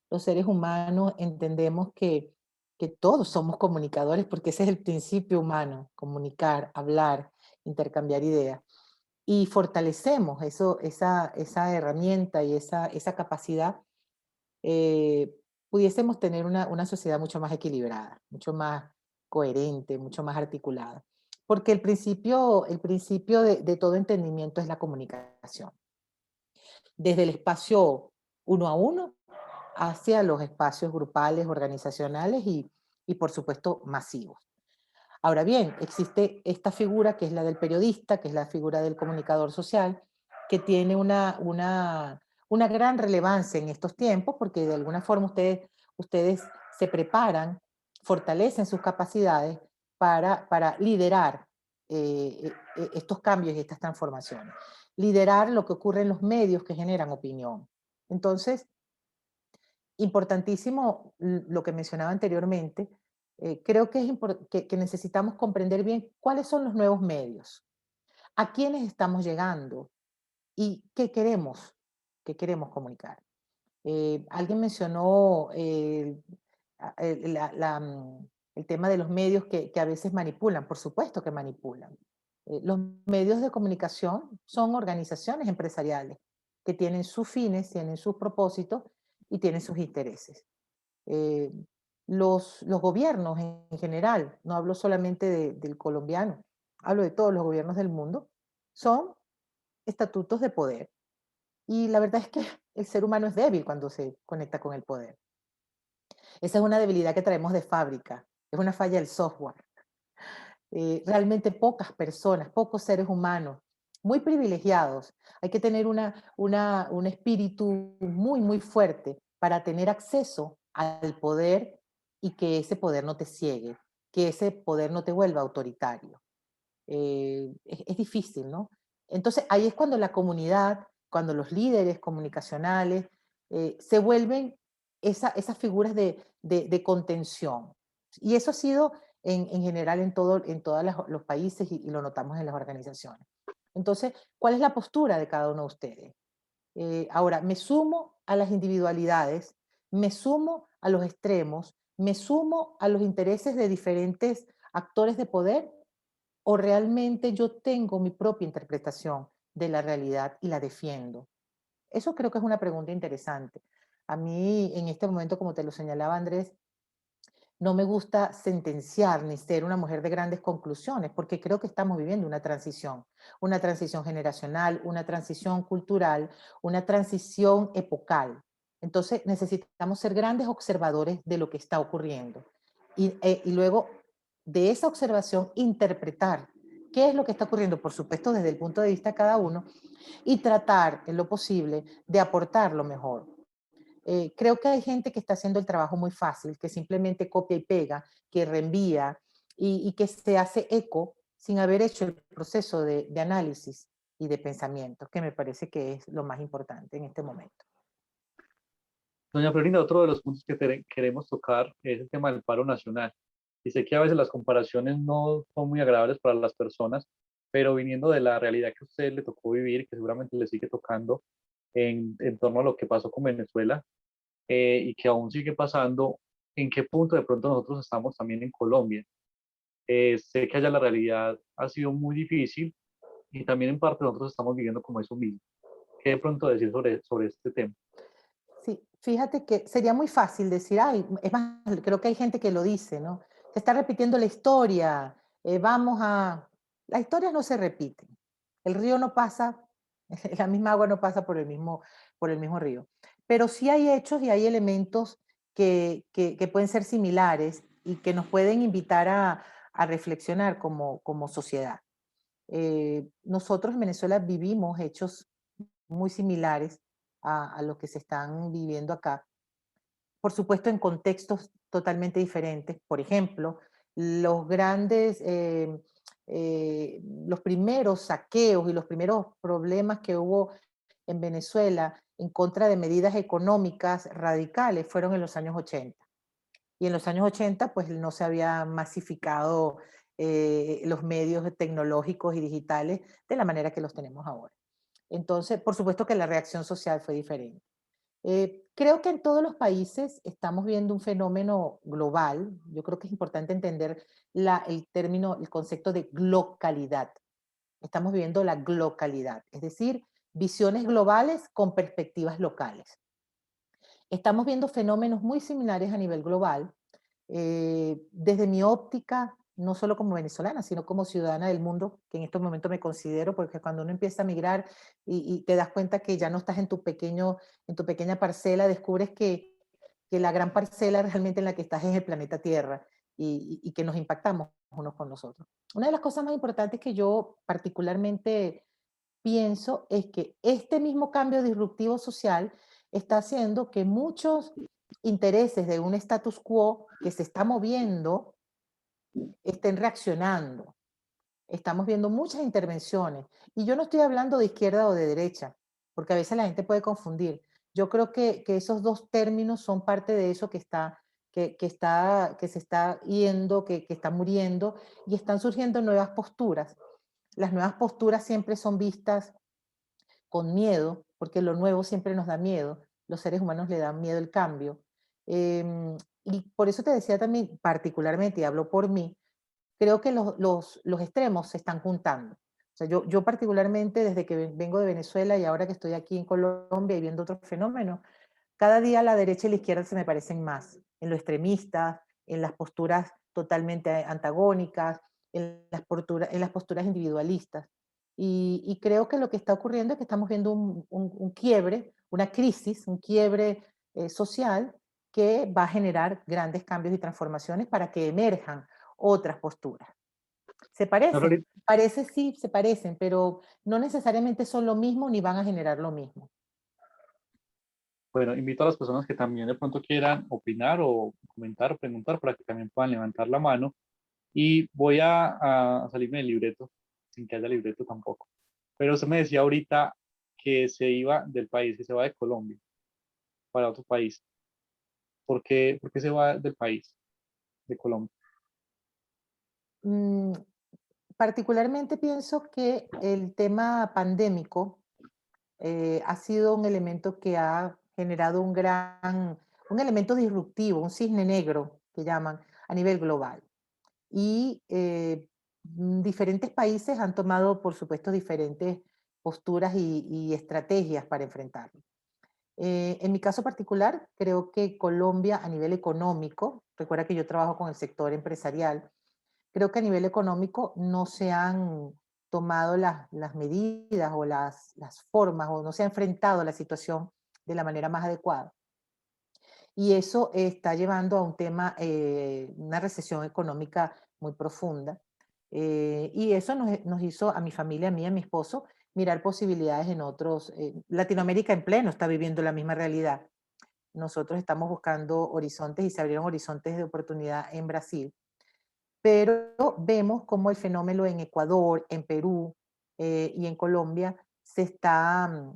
los seres humanos entendemos que todos somos comunicadores, porque ese es el principio humano, comunicar, hablar, intercambiar ideas. Y fortalecemos esa herramienta y esa capacidad, pudiésemos tener una sociedad mucho más equilibrada, mucho más coherente, mucho más articulada. Porque el principio de todo entendimiento es la comunicación. Desde el espacio uno a uno hacia los espacios grupales, organizacionales y por supuesto masivos. Ahora bien, existe esta figura que es la del periodista, que es la figura del comunicador social, que tiene una gran relevancia en estos tiempos, porque de alguna forma ustedes se preparan, fortalecen sus capacidades para liderar estos cambios y estas transformaciones. Liderar lo que ocurre en los medios que generan opinión. Entonces, importantísimo lo que mencionaba anteriormente, creo que, que necesitamos comprender bien cuáles son los nuevos medios, a quiénes estamos llegando y qué queremos comunicar. Alguien mencionó el tema de los medios que a veces manipulan, por supuesto que manipulan. Los medios de comunicación son organizaciones empresariales que tienen sus fines, tienen sus propósitos y tienen sus intereses. Eh, los gobiernos en general, no hablo solamente del colombiano, hablo de todos los gobiernos del mundo, son estatutos de poder. Y la verdad es que el ser humano es débil cuando se conecta con el poder. Esa es una debilidad que traemos de fábrica, es una falla del software. Realmente pocas personas, pocos seres humanos, muy privilegiados. Hay que tener un espíritu muy, muy fuerte para tener acceso al poder y que ese poder no te ciegue, que ese poder no te vuelva autoritario. Es difícil, ¿no? Entonces ahí es cuando la comunidad, cuando los líderes comunicacionales se vuelven esas figuras de contención. Y eso ha sido en general en todos los países y lo notamos en las organizaciones. Entonces, ¿cuál es la postura de cada uno de ustedes? Ahora, me sumo a las individualidades, me sumo a los extremos, me sumo a los intereses de diferentes actores de poder o realmente yo tengo mi propia interpretación de la realidad y la defiendo. Eso creo que es una pregunta interesante. A mí, en este momento, como te lo señalaba Andrés, no me gusta sentenciar ni ser una mujer de grandes conclusiones, porque creo que estamos viviendo una transición generacional, una transición cultural, una transición epocal. Entonces necesitamos ser grandes observadores de lo que está ocurriendo y luego de esa observación interpretar qué es lo que está ocurriendo, por supuesto desde el punto de vista de cada uno, y tratar en lo posible de aportar lo mejor. Creo que hay gente que está haciendo el trabajo muy fácil, que simplemente copia y pega, que reenvía y que se hace eco sin haber hecho el proceso de análisis y de pensamiento, que me parece que es lo más importante en este momento. Doña Florinda, otro de los puntos que queremos tocar es el tema del paro nacional. Y sé que a veces las comparaciones no son muy agradables para las personas, pero viniendo de la realidad que a usted le tocó vivir, que seguramente le sigue tocando en torno a lo que pasó con Venezuela y que aún sigue pasando, ¿en qué punto de pronto nosotros estamos también en Colombia? Sé que allá la realidad ha sido muy difícil y también en parte nosotros estamos viviendo como eso mismo. ¿Qué de pronto decir sobre este tema? Sí, fíjate que sería muy fácil decir, ay, es más, creo que hay gente que lo dice, ¿no? Se está repitiendo la historia, vamos a... Las historias no se repiten. El río no pasa, la misma agua no pasa por el mismo río. Pero sí hay hechos y hay elementos que pueden ser similares y que nos pueden invitar a reflexionar como sociedad. Nosotros en Venezuela vivimos hechos muy similares a lo que se están viviendo acá. Por supuesto, en contextos totalmente diferentes. Por ejemplo, los grandes, los primeros saqueos y los primeros problemas que hubo en Venezuela en contra de medidas económicas radicales fueron en los años 80. Y en los años 80, pues no se había masificado los medios tecnológicos y digitales de la manera que los tenemos ahora. Entonces, por supuesto que la reacción social fue diferente. Creo que en todos los países estamos viendo un fenómeno global. Yo creo que es importante entender el término, el concepto de glocalidad. Estamos viendo la glocalidad, es decir, visiones globales con perspectivas locales. Estamos viendo fenómenos muy similares a nivel global. Desde mi óptica, no solo como venezolana, sino como ciudadana del mundo, que en estos momentos me considero, porque cuando uno empieza a migrar y te das cuenta que ya no estás en tu pequeña parcela, descubres que la gran parcela realmente en la que estás es el planeta Tierra y que nos impactamos unos con los otros. Una de las cosas más importantes que yo particularmente pienso es que este mismo cambio disruptivo social está haciendo que muchos intereses de un status quo que se está moviendo estén reaccionando. Estamos viendo muchas intervenciones. Y yo no estoy hablando de izquierda o de derecha, porque a veces la gente puede confundir. Yo creo que esos dos términos son parte de eso que se está yendo, que está muriendo, y están surgiendo nuevas posturas. Las nuevas posturas siempre son vistas con miedo, porque lo nuevo siempre nos da miedo. Los seres humanos le dan miedo el cambio. Y por eso te decía también, particularmente, y hablo por mí, creo que los extremos se están juntando. O sea, yo particularmente desde que vengo de Venezuela y ahora que estoy aquí en Colombia y viendo otros fenómenos, cada día la derecha y la izquierda se me parecen más, en lo extremista, en las posturas totalmente antagónicas, en las posturas individualistas. Y creo que lo que está ocurriendo es que estamos viendo un quiebre, una crisis, un quiebre social que va a generar grandes cambios y transformaciones para que emerjan otras posturas. ¿Se No, parecen? Florida, Parece sí, se parecen, pero no necesariamente son lo mismo ni van a generar lo mismo. bueno, invito a las personas que también de pronto quieran opinar o comentar o preguntar para que también puedan levantar la mano. Y voy a salirme del libreto, sin que haya libreto tampoco. Pero usted me decía ahorita que se iba del país, que se va de Colombia para otro país. Por qué se va del país, de Colombia? Mm, particularmente pienso que el tema pandémico ha sido un elemento que ha generado un elemento disruptivo, un cisne negro que llaman a nivel global. Y diferentes países han tomado, por supuesto, diferentes posturas y estrategias para enfrentarlo. En mi caso particular, creo que Colombia a nivel económico, recuerda que yo trabajo con el sector empresarial, creo que a nivel económico no se han tomado las medidas o las formas o no se ha enfrentado a la situación de la manera más adecuada. Y eso está llevando a un tema, una recesión económica muy profunda. Y eso nos hizo a mi familia, a mí, a mi esposo, mirar posibilidades en otros. Latinoamérica en pleno está viviendo la misma realidad. Nosotros estamos buscando horizontes y se abrieron horizontes de oportunidad en Brasil, pero vemos cómo el fenómeno en Ecuador, en Perú y en Colombia se está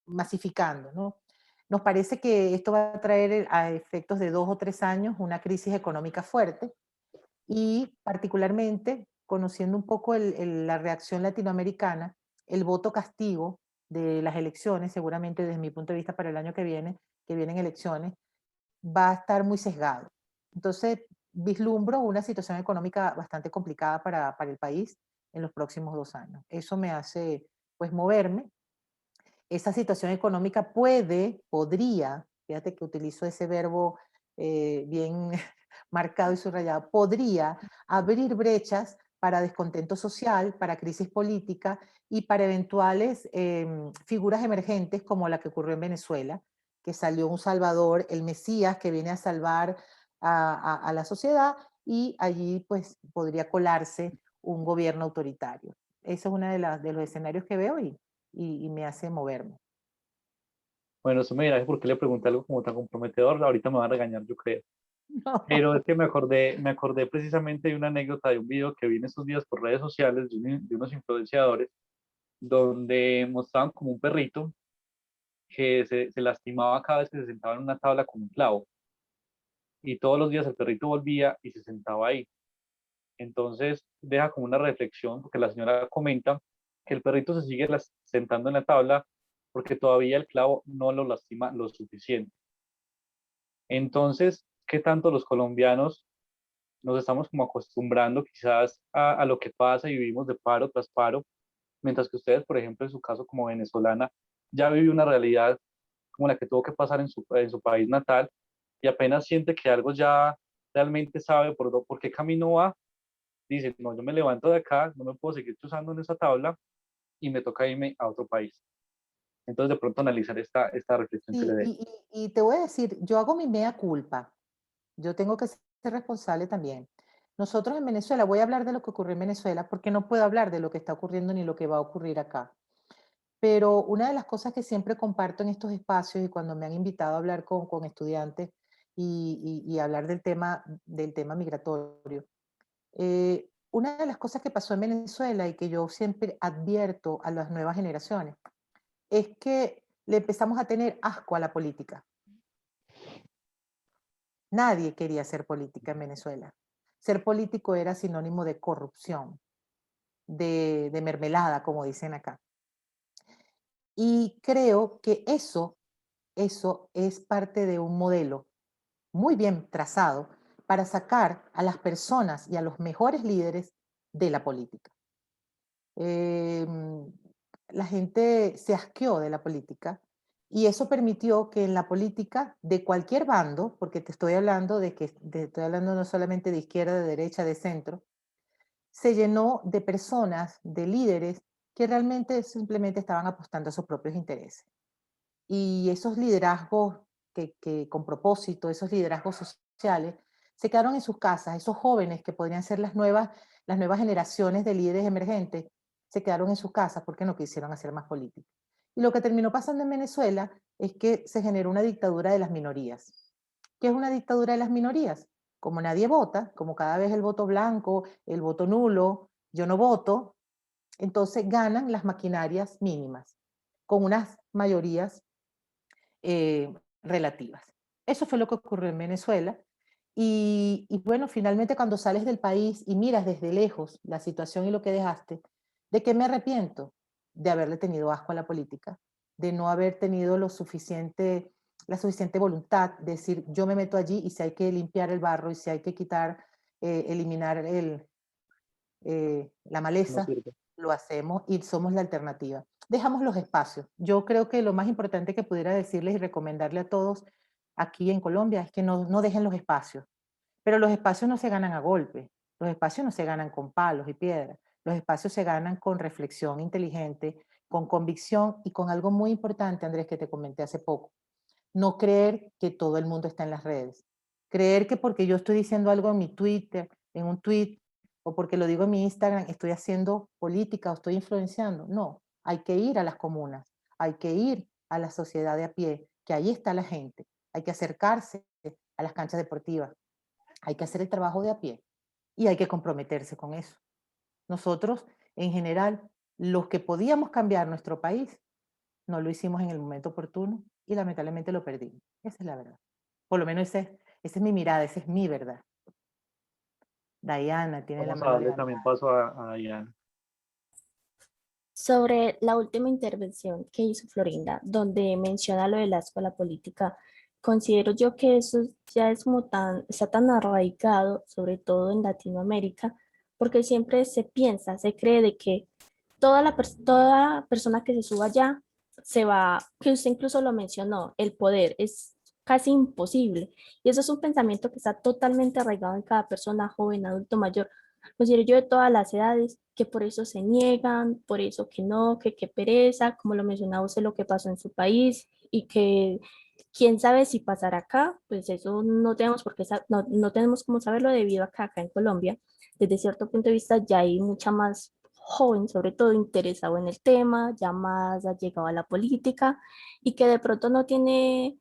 masificando, ¿no? Nos parece que esto va a traer a efectos de 2 o 3 años una crisis económica fuerte y particularmente conociendo un poco la reacción latinoamericana, el voto castigo de las elecciones, seguramente desde mi punto de vista para el año que vienen elecciones, va a estar muy sesgado. Entonces, vislumbro una situación económica bastante complicada para el país en los próximos 2 años. Eso me hace, pues, moverme. Esa situación económica podría, fíjate que utilizo ese verbo bien marcado y subrayado, podría abrir brechas para descontento social, para crisis política y para eventuales figuras emergentes como la que ocurrió en Venezuela, que salió un Salvador, el Mesías, que viene a salvar a la sociedad y allí pues podría colarse un gobierno autoritario. Ese es uno de los escenarios que veo y me hace moverme. Bueno, eso me dirá por qué le pregunté algo como tan comprometedor. Ahorita me va a regañar, yo creo. Pero es que me acordé precisamente de una anécdota de un video que vi en estos días por redes sociales de unos influenciadores donde mostraban como un perrito que se lastimaba cada vez que se sentaba en una tabla con un clavo. Y todos los días el perrito volvía y se sentaba ahí. Entonces deja como una reflexión, porque la señora comenta que el perrito se sigue sentando en la tabla porque todavía el clavo no lo lastima lo suficiente. Entonces, ¿qué tanto los colombianos nos estamos como acostumbrando quizás a lo que pasa y vivimos de paro tras paro, mientras que ustedes, por ejemplo, en su caso como venezolana, ya vive una realidad como la que tuvo que pasar en su país natal y apenas siente que algo ya realmente sabe por qué camino va, dice, no, yo me levanto de acá, no me puedo seguir chuzando en esa tabla y me toca irme a otro país. Entonces, de pronto analizar esta reflexión que le Y, dé. y, y te voy a decir, yo hago mi mea culpa. Yo tengo que ser responsable también. Nosotros en Venezuela, voy a hablar de lo que ocurrió en Venezuela porque no puedo hablar de lo que está ocurriendo ni lo que va a ocurrir acá. Pero una de las cosas que siempre comparto en estos espacios y cuando me han invitado a hablar con estudiantes y hablar del tema migratorio, una de las cosas que pasó en Venezuela y que yo siempre advierto a las nuevas generaciones es que le empezamos a tener asco a la política. Nadie quería hacer política en Venezuela. Ser político era sinónimo de corrupción, de mermelada, como dicen acá. Y creo que eso es parte de un modelo muy bien trazado para sacar a las personas y a los mejores líderes de la política. Em, la gente se asqueó de la política y eso permitió que en la política de cualquier bando, porque te estoy hablando estoy hablando no solamente de izquierda, de derecha, de centro, se llenó de personas, de líderes que realmente simplemente estaban apostando a sus propios intereses. Y esos liderazgos con propósito, esos liderazgos sociales, se quedaron en sus casas. Esos jóvenes que podrían ser las nuevas generaciones de líderes emergentes, se quedaron en sus casas porque no quisieron hacer más política. Y lo que terminó pasando en Venezuela es que se generó una dictadura de las minorías. ¿Qué es una dictadura de las minorías? Como nadie vota, como cada vez el voto blanco, el voto nulo, yo no voto, entonces ganan las maquinarias mínimas, con unas mayorías relativas. Eso fue lo que ocurrió en Venezuela. Y bueno, finalmente cuando sales del país y miras desde lejos la situación y lo que dejaste, ¿de qué me arrepiento? De haberle tenido asco a la política, de no haber tenido la suficiente voluntad de decir, yo me meto allí y si hay que limpiar el barro y si hay que eliminar la No maleza, sirve. lo hacemos y somos la alternativa. Dejamos los espacios. Yo creo que lo más importante que pudiera decirles y recomendarle a todos aquí en Colombia es que no dejen los espacios. Pero los espacios no se ganan a golpe, los espacios no se ganan con palos y piedras, los espacios se ganan con reflexión inteligente, con convicción y con algo muy importante, Andrés, que te comenté hace poco. No creer que todo el mundo está en las redes. Creer que porque yo estoy diciendo algo en mi Twitter, en un tweet, o porque lo digo en mi Instagram, estoy haciendo política o estoy influenciando. No, hay que ir a las comunas, hay que ir a la sociedad de a pie, que ahí está la gente. Hay que acercarse a las canchas deportivas, hay que hacer el trabajo de a pie y hay que comprometerse con eso. Nosotros, en general, los que podíamos cambiar nuestro país, no lo hicimos en el momento oportuno y lamentablemente lo perdimos. Esa es la verdad. Por lo menos esa es mi mirada, esa es mi verdad. Diana tiene la Vamos a mano darle también levantada. paso a Diana. Sobre la última intervención que hizo Florinda, donde menciona lo de la escuela política, considero yo que eso ya es como está tan arraigado, sobre todo en Latinoamérica, porque siempre se piensa, se cree de que toda persona que se suba allá se va, que usted incluso lo mencionó, el poder es casi imposible. Y eso es un pensamiento que está totalmente arraigado en cada persona, joven, adulto, mayor. Considero yo de todas las edades que por eso se niegan, por eso que no, que qué pereza, como lo mencionaba usted, lo que pasó en su país y que quién sabe si pasará acá, pues eso no tenemos por qué, no tenemos cómo saberlo debido a que acá en Colombia, desde cierto punto de vista, ya hay mucha más joven, sobre todo interesado en el tema, ya más ha llegado a la política y que de pronto no tiene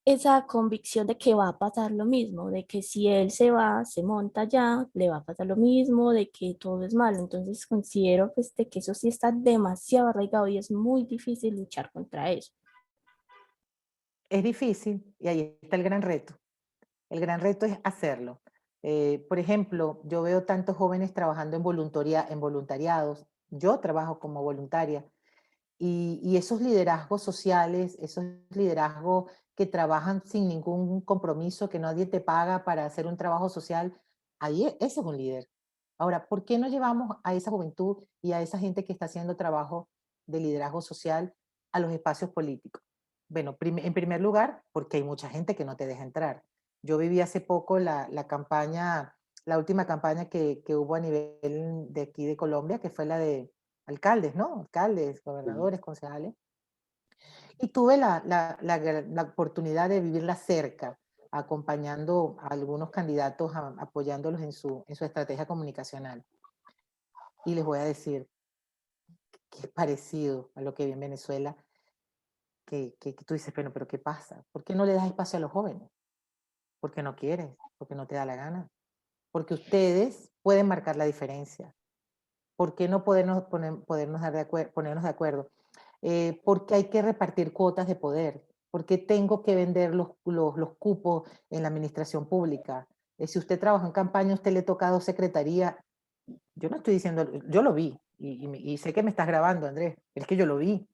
esa convicción de que va a pasar lo mismo, de que si él se va, se monta ya, le va a pasar lo mismo, de que todo es malo. Entonces considero pues, de que eso sí está demasiado arraigado y es muy difícil luchar contra eso. Es difícil y ahí está el gran reto. El gran reto es hacerlo. Por ejemplo, yo veo tantos jóvenes trabajando en voluntariados. Yo trabajo como voluntaria Y esos liderazgos sociales, esos liderazgos que trabajan sin ningún compromiso, que nadie te paga para hacer un trabajo social, ahí ese es un líder. Ahora, ¿por qué no llevamos a esa juventud y a esa gente que está haciendo trabajo de liderazgo social a los espacios políticos? Bueno, en primer lugar, porque hay mucha gente que no te deja entrar. Yo viví hace poco la campaña, la última campaña que hubo a nivel de aquí de Colombia, que fue la de alcaldes, ¿no? Alcaldes, Sí. gobernadores, concejales. Y tuve la oportunidad de vivirla cerca, acompañando a algunos candidatos, apoyándolos en su estrategia comunicacional. Y les voy a decir que es parecido a lo que vi en Venezuela, que tú dices, pero ¿qué pasa? ¿Por qué no le das espacio a los jóvenes? Porque no quieres, porque no te da la gana. Porque ustedes pueden marcar la diferencia. ¿Por qué no ponernos de acuerdo? Porque hay que repartir cuotas de poder, porque tengo que vender los cupos en la administración pública. Si usted trabaja en campaña, a usted le toca 2 secretarías. Yo no estoy diciendo, yo lo vi, y sé que me estás grabando, Andrés, es que yo lo vi.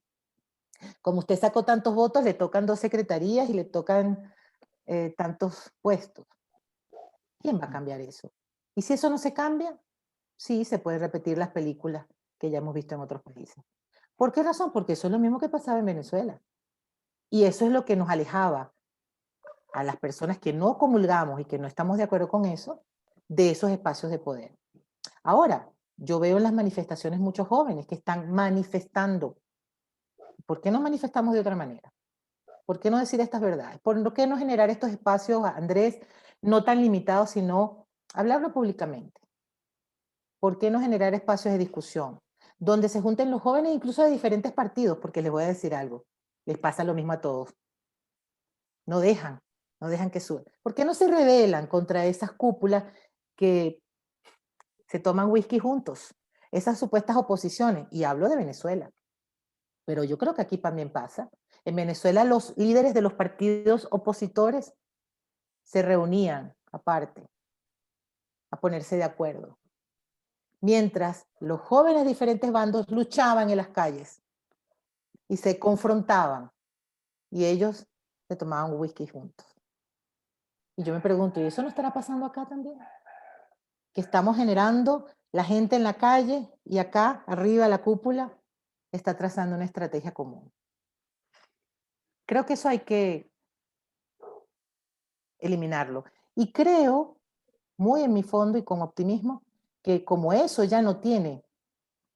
Como usted sacó tantos votos, le tocan 2 secretarías y le tocan tantos puestos. ¿Quién va a cambiar eso? Y si eso no se cambia, sí, se pueden repetir las películas que ya hemos visto en otros países. ¿Por qué razón? Porque eso es lo mismo que pasaba en Venezuela. Y eso es lo que nos alejaba a las personas que no comulgamos y que no estamos de acuerdo con eso, de esos espacios de poder. Ahora, yo veo en las manifestaciones muchos jóvenes que están manifestando. ¿Por qué no manifestamos de otra manera? ¿Por qué no decir estas verdades? ¿Por qué no generar estos espacios, Andrés, no tan limitados, sino hablarlo públicamente? ¿Por qué no generar espacios de discusión? Donde se junten los jóvenes incluso de diferentes partidos, porque les voy a decir algo, les pasa lo mismo a todos. No dejan, no dejan que suban. ¿Por qué no se rebelan contra esas cúpulas que se toman whisky juntos? Esas supuestas oposiciones, y hablo de Venezuela, pero yo creo que aquí también pasa. En Venezuela los líderes de los partidos opositores se reunían aparte a ponerse de acuerdo, mientras los jóvenes de diferentes bandos luchaban en las calles y se confrontaban y ellos se tomaban whisky juntos. Y yo me pregunto, ¿y eso no estará pasando acá también? Que estamos generando la gente en la calle y acá, arriba, la cúpula, está trazando una estrategia común. Creo que eso hay que eliminarlo. Y creo, muy en mi fondo y con optimismo, que como eso ya no tiene,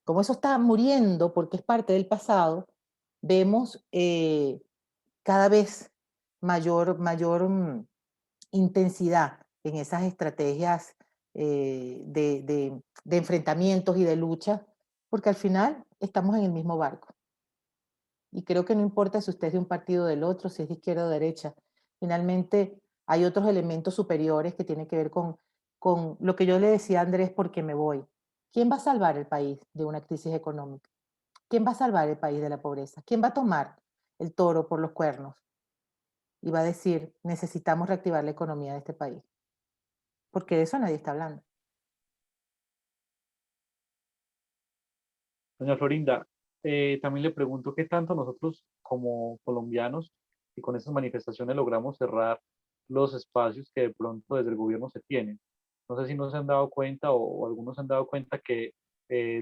como eso está muriendo porque es parte del pasado, vemos cada vez mayor intensidad en esas estrategias de enfrentamientos y de lucha, porque al final estamos en el mismo barco. Y creo que no importa si usted es de un partido o del otro, si es de izquierda o derecha, finalmente hay otros elementos superiores que tienen que ver con lo que yo le decía a Andrés, porque me voy. ¿Quién va a salvar el país de una crisis económica? ¿Quién va a salvar el país de la pobreza? ¿Quién va a tomar el toro por los cuernos y va a decir, necesitamos reactivar la economía de este país? Porque de eso nadie está hablando. Doña Florinda, también le pregunto qué tanto nosotros como colombianos y con estas manifestaciones logramos cerrar los espacios que de pronto desde el gobierno se tienen. No sé si no se han dado cuenta o algunos se han dado cuenta que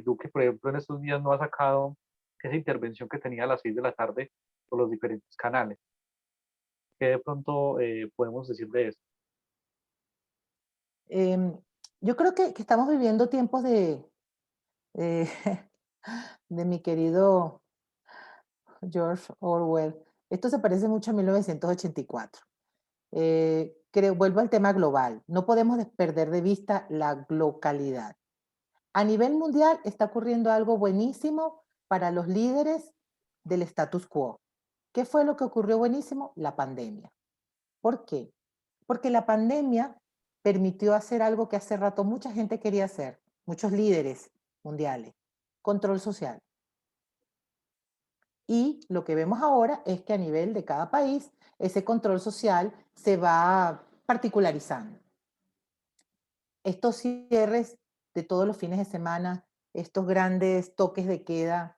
Duque, por ejemplo, en estos días no ha sacado esa intervención que tenía a las 6 de la tarde por los diferentes canales. ¿Qué de pronto podemos decir de eso? Em, yo creo que estamos viviendo tiempos eh, de mi querido George Orwell. Esto se parece mucho a 1984. Vuelvo al tema global. No podemos perder de vista la localidad. A nivel mundial está ocurriendo algo buenísimo para los líderes del status quo. ¿Qué fue lo que ocurrió buenísimo? La pandemia. ¿Por qué? Porque la pandemia permitió hacer algo que hace rato mucha gente quería hacer, muchos líderes mundiales, control social. Y lo que vemos ahora es que a nivel de cada país, ese control social se va particularizando. Estos cierres de todos los fines de semana, estos grandes toques de queda,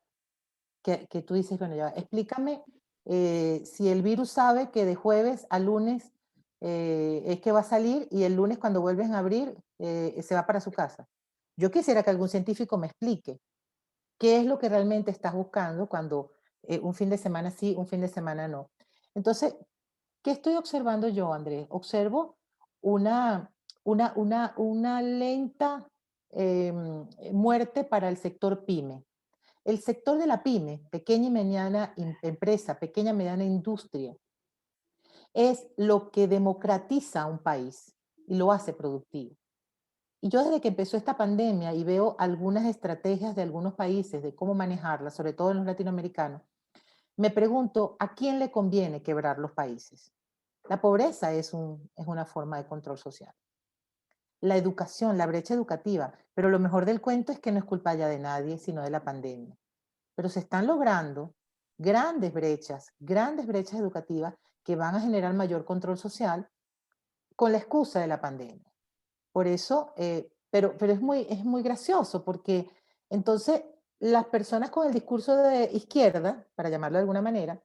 que tú dices, bueno, ya, va, explícame si el virus sabe que de jueves a lunes es que va a salir y el lunes cuando vuelven a abrir se va para su casa. Yo quisiera que algún científico me explique qué es lo que realmente estás buscando cuando un fin de semana sí, un fin de semana no. Entonces, ¿qué estoy observando yo, Andrés? Observo una, una lenta muerte para el sector pyme. El sector de la pyme, pequeña y mediana empresa, pequeña y mediana industria, es lo que democratiza un país y lo hace productivo. Y yo desde que empezó esta pandemia y veo algunas estrategias de algunos países de cómo manejarla, sobre todo en los latinoamericanos, me pregunto, ¿a quién le conviene quebrar los países? La pobreza es una forma de control social. La educación, la brecha educativa, pero lo mejor del cuento es que no es culpa ya de nadie, sino de la pandemia. Pero se están logrando grandes brechas educativas que van a generar mayor control social con la excusa de la pandemia. Por eso, pero es muy gracioso porque entonces las personas con el discurso de izquierda, para llamarlo de alguna manera,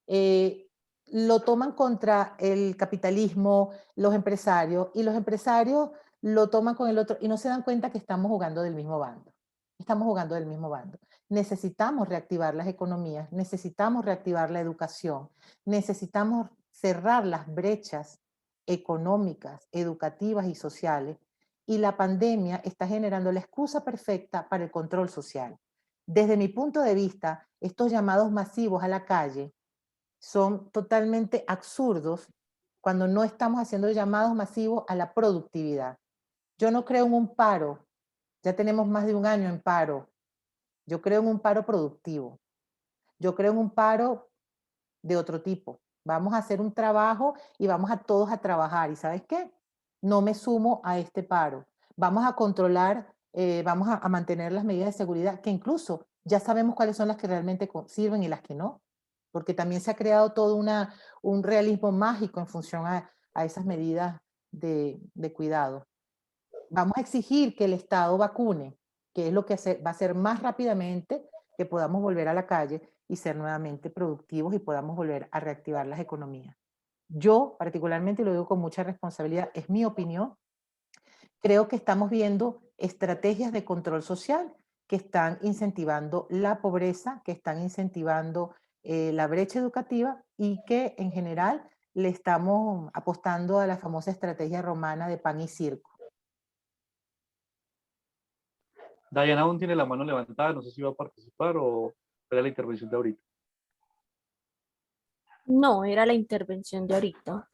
eh, lo toman contra el capitalismo, los empresarios, y los empresarios lo toman con el otro y no se dan cuenta que estamos jugando del mismo bando. Estamos jugando del mismo bando. Necesitamos reactivar las economías, necesitamos reactivar la educación, necesitamos cerrar las brechas económicas, educativas y sociales, y la pandemia está generando la excusa perfecta para el control social. Desde mi punto de vista, estos llamados masivos a la calle son totalmente absurdos cuando no estamos haciendo llamados masivos a la productividad. Yo no creo en un paro, ya tenemos más de un año en paro. Yo creo en un paro productivo. Yo creo en un paro de otro tipo. Vamos a hacer un trabajo y vamos a todos a trabajar. ¿Y sabes qué? No me sumo a este paro. Vamos a controlar, vamos a mantener las medidas de seguridad, que incluso ya sabemos cuáles son las que realmente sirven y las que no, porque también se ha creado todo un realismo mágico en función a esas medidas de cuidado. Vamos a exigir que el Estado vacune, que es lo que va a hacer más rápidamente que podamos volver a la calle y ser nuevamente productivos y podamos volver a reactivar las economías. Yo, particularmente, y lo digo con mucha responsabilidad, es mi opinión, creo que estamos viendo estrategias de control social que están incentivando la pobreza, que están incentivando la brecha educativa y que en general le estamos apostando a la famosa estrategia romana de pan y circo. Diana aún tiene la mano levantada, no sé si va a participar o era la intervención de ahorita. No, era la intervención de ahorita.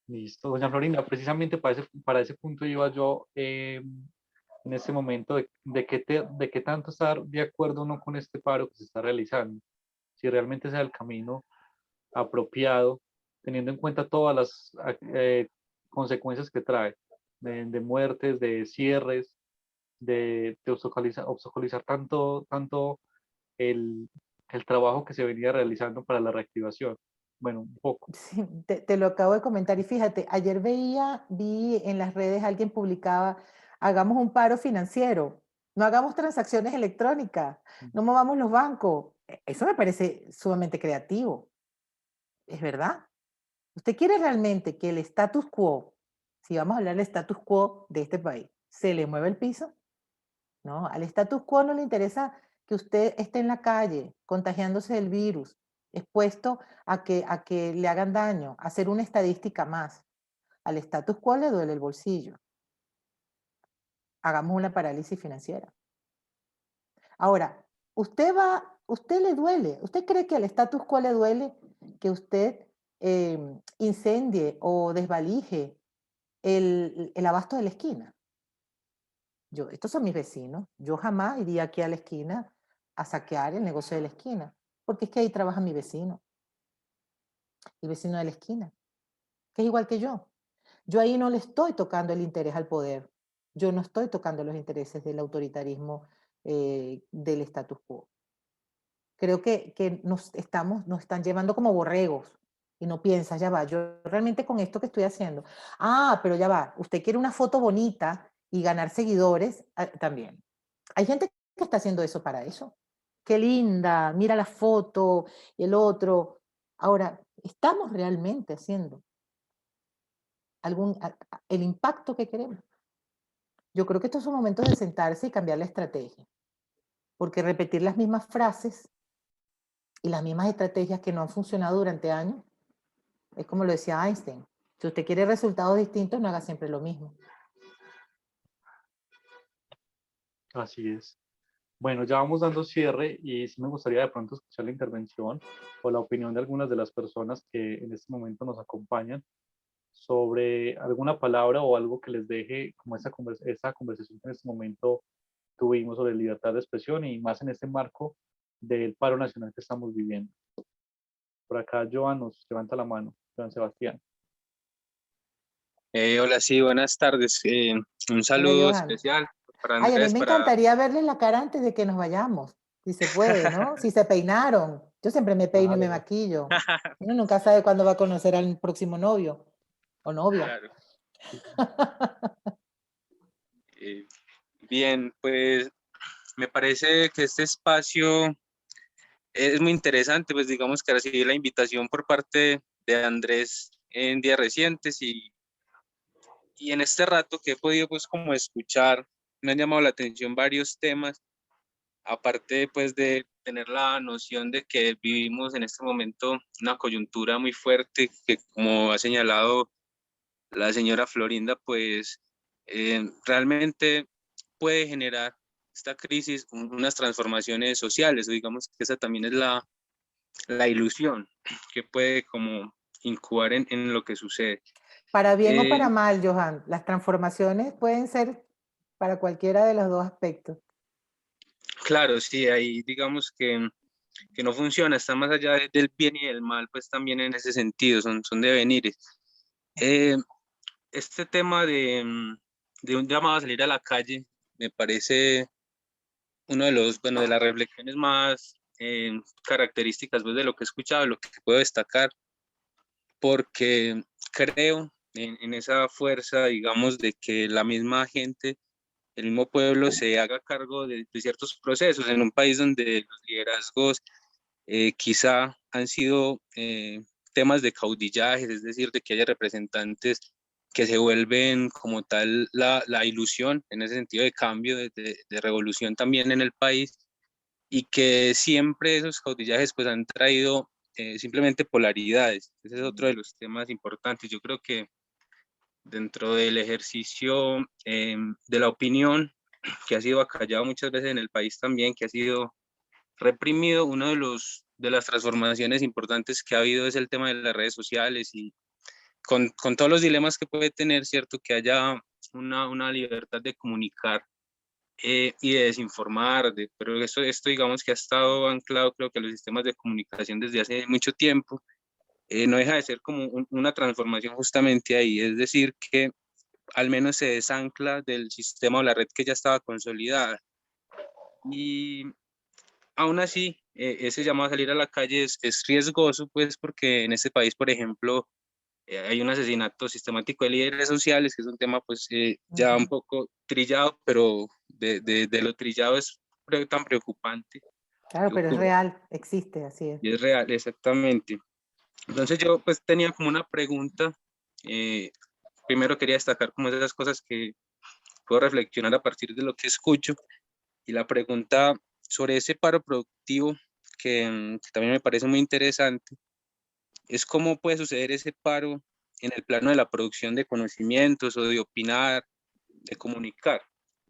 Listo, doña Florinda, precisamente para ese punto iba yo en este momento de qué tanto estar de acuerdo o no con este paro que se está realizando, si realmente sea el camino apropiado, teniendo en cuenta todas las consecuencias que trae, de muertes, de cierres, de obstaculizar tanto el, el trabajo que se venía realizando para la reactivación. Bueno, un poco. Sí, te lo acabo de comentar y fíjate, ayer vi en las redes alguien publicaba, hagamos un paro financiero, no hagamos transacciones electrónicas, no movamos los bancos. Eso me parece sumamente creativo, es verdad. ¿Usted quiere realmente que el status quo, si vamos a hablar del status quo de este país, se le mueva el piso? No, al status quo no le interesa que usted esté en la calle contagiándose del virus, expuesto a que le hagan daño, a hacer una estadística más. Al status quo le duele el bolsillo. Hagamos una parálisis financiera. Ahora, usted le duele, ¿usted cree que al status quo le duele que usted incendie o desvalije el abasto de la esquina? Estos son mis vecinos. Yo jamás iría aquí a la esquina a saquear el negocio de la esquina, porque es que ahí trabaja mi vecino, el vecino de la esquina, que es igual que yo. Yo ahí no le estoy tocando el interés al poder. Yo no estoy tocando los intereses del autoritarismo del status quo. Creo que nos están llevando como borregos y no piensa, ya va, yo realmente con esto que estoy haciendo. Ah, pero ya va, usted quiere una foto bonita y ganar seguidores también. Hay gente que está haciendo eso para eso. qué linda, mira la foto, el otro. Ahora, ¿estamos realmente haciendo el impacto que queremos? Yo creo que estos son momentos de sentarse y cambiar la estrategia, porque repetir las mismas frases y las mismas estrategias que no han funcionado durante años, es como lo decía Einstein, si usted quiere resultados distintos, no haga siempre lo mismo. Así es. Bueno, ya vamos dando cierre y sí me gustaría de pronto escuchar la intervención o la opinión de algunas de las personas que en este momento nos acompañan sobre alguna palabra o algo que les deje como esa conversación que en este momento tuvimos sobre libertad de expresión y más en este marco del paro nacional que estamos viviendo. Por acá Joan nos levanta la mano, Joan Sebastián. Hola, sí, buenas tardes. Un Hola, saludo Johan. especial para Ay, a mí Andrés, me para... encantaría verles la cara antes de que nos vayamos, si se puede, ¿no? Si se peinaron. Yo siempre me peino y me Claro. maquillo. Uno nunca sabe cuándo va a conocer al próximo novio o novia. Claro. Eh, Bien, pues me parece que este espacio es muy interesante, pues digamos que recibí la invitación por parte de Andrés en días recientes y en este rato que he podido pues como escuchar, me han llamado la atención varios temas, aparte pues de tener la noción de que vivimos en este momento una coyuntura muy fuerte que como ha señalado la señora Florinda, pues realmente puede generar esta crisis unas transformaciones sociales, digamos que esa también es la ilusión que puede como incubar en lo que sucede. Para bien o para mal, Johan, las transformaciones pueden ser para cualquiera de los dos aspectos. Claro, sí, ahí digamos que no funciona, está más allá del bien y del mal, pues también en ese sentido, son devenires. Eh, este tema de un llamado a salir a la calle me parece uno de los, bueno, de las reflexiones más características pues, de lo que he escuchado, lo que puedo destacar, porque creo en esa fuerza, digamos, de que la misma gente, el mismo pueblo se haga cargo de ciertos procesos en un país donde los liderazgos quizá han sido temas de caudillajes, es decir, de que haya representantes que se vuelven como tal la ilusión en ese sentido de cambio, de revolución también en el país, y que siempre esos caudillajes pues han traído simplemente polaridades. Ese es otro de los temas importantes. Yo creo que dentro del ejercicio de la opinión, que ha sido acallado muchas veces en el país también, que ha sido reprimido, uno de las transformaciones importantes que ha habido es el tema de las redes sociales y con todos los dilemas que puede tener, ¿cierto? Que haya una libertad de comunicar y de desinformar, pero esto digamos que ha estado anclado creo que a los sistemas de comunicación desde hace mucho tiempo, no deja de ser como una transformación justamente ahí, es decir, que al menos se desancla del sistema o la red que ya estaba consolidada. Y aún así, ese llamado a salir a la calle es riesgoso, pues porque en este país, por ejemplo, hay un asesinato sistemático de líderes sociales, que es un tema pues ya un poco trillado, pero de lo trillado es tan preocupante Claro, que pero es ocurre. real, existe, así es. Y es real, exactamente. Entonces yo pues tenía como una pregunta. eh, Primero quería destacar como esas cosas que puedo reflexionar a partir de lo que escucho. Y la pregunta sobre ese paro productivo, que también me parece muy interesante, es cómo puede suceder ese paro en el plano de la producción de conocimientos o de opinar, de comunicar,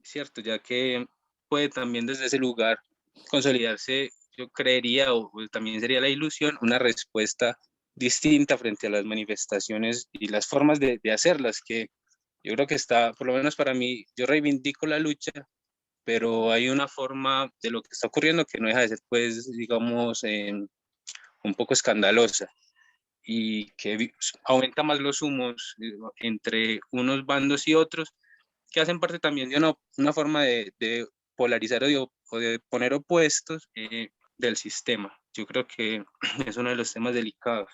¿cierto? Ya que puede también desde ese lugar consolidarse, yo creería, o también sería la ilusión, una respuesta distinta frente a las manifestaciones y las formas de hacerlas, que yo creo que está, por lo menos para mí, yo reivindico la lucha, pero hay una forma de lo que está ocurriendo que no deja de ser, pues, digamos, un poco escandalosa y que aumenta más los humos entre unos bandos y otros, que hacen parte también de una forma de polarizar o de poner opuestos del sistema. Yo creo que es uno de los temas delicados.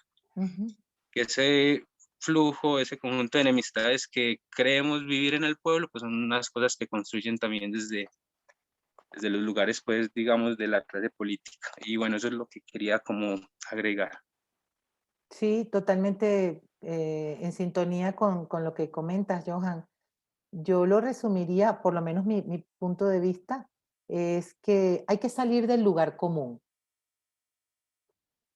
Que ese flujo, ese conjunto de enemistades que creemos vivir en el pueblo, pues son unas cosas que construyen también desde los lugares, pues, digamos, de la clase política. Y bueno, eso es lo que quería como agregar. Sí, totalmente en sintonía con lo que comentas, Johan. Yo lo resumiría, por lo menos mi punto de vista, es que hay que salir del lugar común.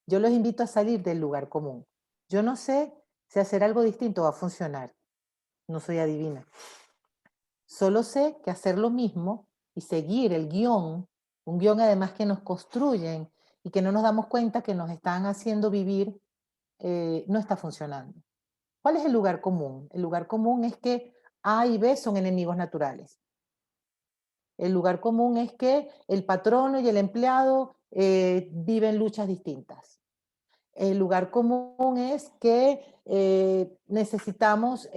Yo los invito a salir del lugar común. Yo no sé si hacer algo distinto va a funcionar. No soy adivina. Solo sé que hacer lo mismo y seguir el guión, un guión además que nos construyen y que no nos damos cuenta que nos están haciendo vivir, no está funcionando. ¿Cuál es el lugar común? El lugar común es que A y B son enemigos naturales. El lugar común es que el patrono y el empleado viven luchas distintas. El lugar común es que necesitamos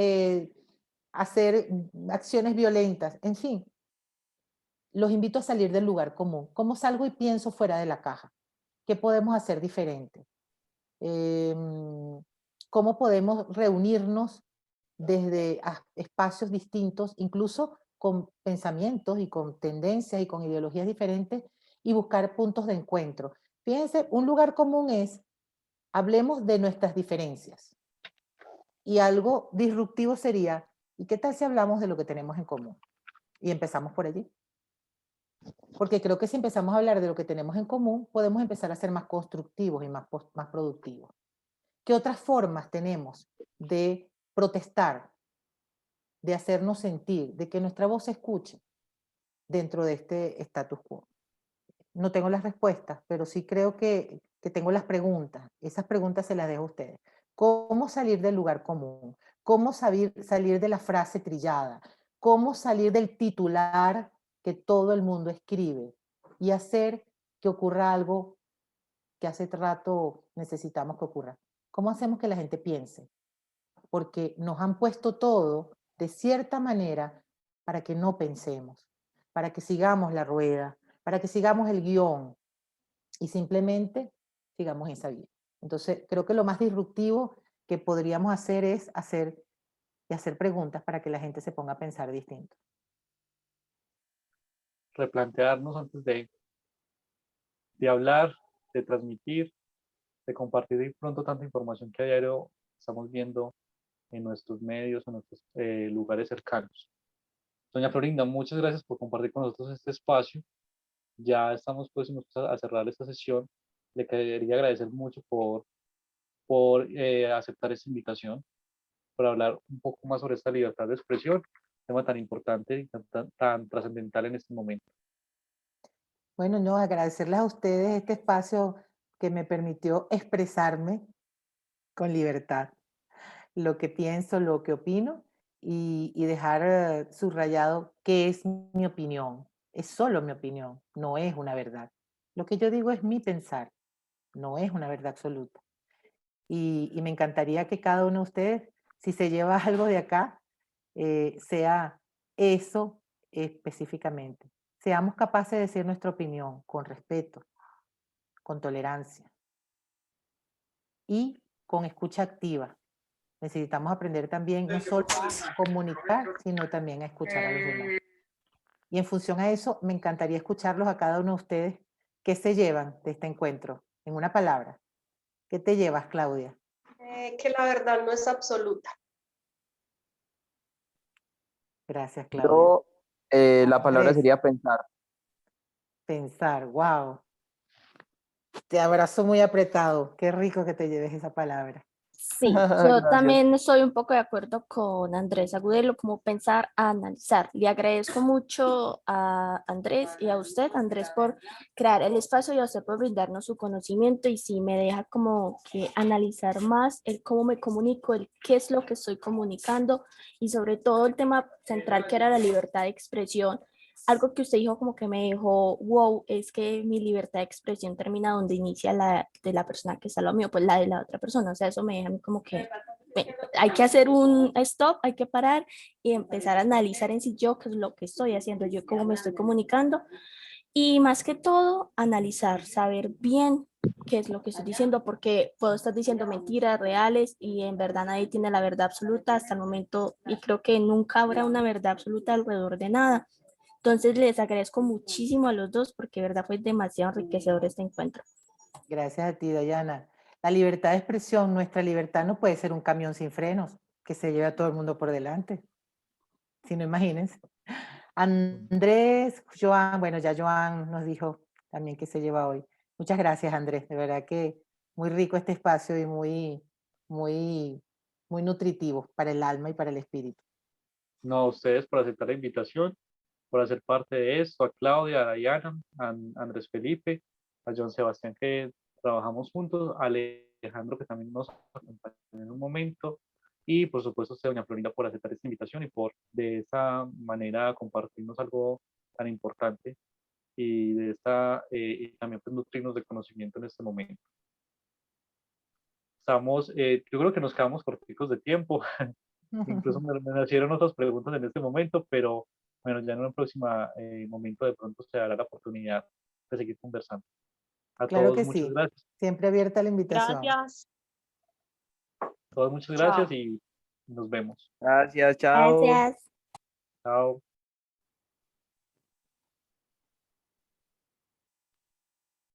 hacer acciones violentas. En fin, los invito a salir del lugar común. ¿Cómo salgo y pienso fuera de la caja? ¿Qué podemos hacer diferente? ¿Cómo podemos reunirnos desde espacios distintos, incluso con pensamientos y con tendencias y con ideologías diferentes, y buscar puntos de encuentro? Fíjense, un lugar común es, hablemos de nuestras diferencias. Y algo disruptivo sería, ¿y qué tal si hablamos de lo que tenemos en común? Y empezamos por allí. Porque creo que si empezamos a hablar de lo que tenemos en común, podemos empezar a ser más constructivos y más productivos. ¿Qué otras formas tenemos de protestar, de hacernos sentir, de que nuestra voz se escuche dentro de este status quo? No tengo las respuestas, pero sí creo que tengo las preguntas. Esas preguntas se las dejo a ustedes. ¿Cómo salir del lugar común? ¿Cómo salir de la frase trillada? ¿Cómo salir del titular que todo el mundo escribe y hacer que ocurra algo que hace rato necesitamos que ocurra? ¿Cómo hacemos que la gente piense? Porque nos han puesto todo de cierta manera para que no pensemos, para que sigamos la rueda, para que sigamos el guión y simplemente sigamos esa vía. Entonces, creo que lo más disruptivo que podríamos hacer es hacer preguntas para que la gente se ponga a pensar distinto. Replantearnos antes de hablar, de transmitir, de compartir de pronto tanta información que a diario estamos viendo en nuestros medios, en nuestros lugares cercanos. Doña Florinda, muchas gracias por compartir con nosotros este espacio. Ya estamos próximos a cerrar esta sesión. Le quería agradecer mucho por aceptar esta invitación, por hablar un poco más sobre esta libertad de expresión, tema tan importante y tan trascendental en este momento. Bueno, no, agradecerles a ustedes este espacio que me permitió expresarme con libertad, lo que pienso, lo que opino y dejar subrayado que es mi opinión. Es solo mi opinión, no es una verdad. Lo que yo digo es mi pensar, no es una verdad absoluta. Y me encantaría que cada uno de ustedes, si se lleva algo de acá, sea eso específicamente. Seamos capaces de decir nuestra opinión con respeto, con tolerancia y con escucha activa. Necesitamos aprender también no solo a comunicar, sino también a escuchar a los demás. Y en función a eso, me encantaría escucharlos a cada uno de ustedes. ¿Qué se llevan de este encuentro? En una palabra. ¿Qué te llevas, Claudia? Que la verdad no es absoluta. Gracias, Claudia. Yo, la palabra Andrés. sería pensar. Pensar, wow. Te abrazo muy apretado. Qué rico que te lleves esa palabra. Sí, yo Gracias. también estoy un poco de acuerdo con Andrés Agudelo, como pensar, analizar. Le agradezco mucho a Andrés y a usted, Andrés, por crear el espacio y a usted por brindarnos su conocimiento y sí me deja como que analizar más el cómo me comunico, el qué es lo que estoy comunicando y sobre todo el tema central que era la libertad de expresión. Algo que usted dijo como que me dijo, wow, es que mi libertad de expresión termina donde inicia la de la persona que está al lado mío, pues la de la otra persona. O sea, eso me deja a mí como que hay que hacer un stop, hay que parar y empezar a analizar en sí yo qué es lo que estoy haciendo, yo cómo me estoy comunicando. Y más que todo, analizar, saber bien qué es lo que estoy diciendo, porque puedo estar diciendo mentiras reales y en verdad nadie tiene la verdad absoluta hasta el momento y creo que nunca habrá una verdad absoluta alrededor de nada. Entonces les agradezco muchísimo a los dos porque de verdad fue demasiado enriquecedor este encuentro. Gracias a ti, Dayana. La libertad de expresión, nuestra libertad no puede ser un camión sin frenos que se lleve a todo el mundo por delante. Si no, imagínense. Andrés, Joan, bueno, ya Joan nos dijo también que se lleva hoy. Muchas gracias, Andrés. De verdad que muy rico este espacio y muy nutritivo para el alma y para el espíritu. No, a ustedes por aceptar la invitación, por hacer parte de esto, a Claudia, a Dayana, a Andrés Felipe, a John Sebastián que trabajamos juntos, a Alejandro que también nos acompañó en un momento, y por supuesto a usted, doña Florinda, por aceptar esta invitación y por de esa manera compartirnos algo tan importante y de esta y también pues, nutrirnos de conocimiento en este momento. Estamos, yo creo que nos quedamos corticos de tiempo. Incluso me nacieron otras preguntas en este momento, pero bueno, ya en un próximo momento de pronto se dará la oportunidad de seguir conversando. A Claro todos que muchas sí. gracias. Siempre abierta la invitación. Gracias. A todos muchas Chao. gracias y nos vemos. Gracias, chao. Gracias. Chao.